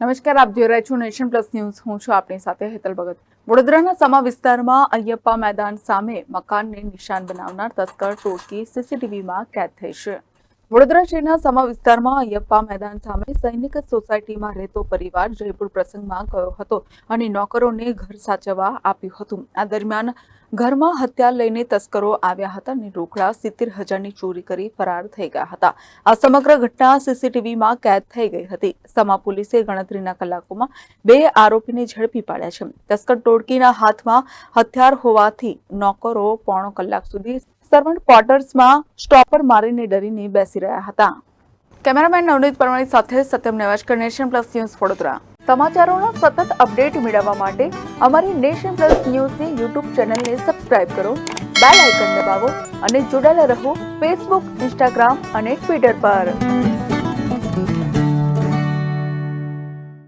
નમસ્કાર, આપ જોઈ રહ્યા છો નેશન પ્લસ ન્યૂઝ. હું છું આપની સાથે હેતલ ભગત. વડોદરાના સમા વિસ્તારમાં અયપ્પા મેદાન સામે મકાનને નિશાન બનાવનાર તસ્કર ટોળકી સીસીટીવીમાં કેદ થઈ છે. વડોદરા શહેરના સમા વિસ્તારમાં અયપ્પા મેદાન સામે સૈનિક સોસાયટીમાં રહેતો પરિવાર જયપુર પ્રસંગમાં ગયો હતો અને નોકરોને ઘર સાચવવા આપ્યું હતું. આ દરમિયાન ઘરમાં હથિયાર લઈને તસ્કરો આવ્યા હતા અને રોકડા 70,000ની ચોરી કરી ફરાર થઈ ગયા હતા. આ સમગ્ર ઘટના સીસીટીવીમાં કેદ થઈ ગઈ હતી. સમા પોલીસે ગણતરીના કલાકોમાં 2 આરોપીને ઝડપી પાડ્યા છે. તસ્કર ટોળકીના હાથમાં હથિયાર હોવાથી નોકરો પોણો કલાક સુધી સર્વન્ટ ક્વાર્ટર્સમાં સ્ટોપર મારીને ડરીને બેસી રહ્યા હતા. કેમેરામેન નવનીત પરમાણી સાથે Satyam Nevashkar, Nation Plus News, Vadodara. સમાચારોના સતત અપડેટ મેળવવા માટે અમારી નેશન પ્લસ ન્યૂઝની યુટ્યુબ ચેનલને સબસ્ક્રાઇબ કરો, બેલ આઇકન દબાવો અને જોડાયેલા રહો ફેસબુક, ઇન્સ્ટાગ્રામ અને ટ્વિટર પર.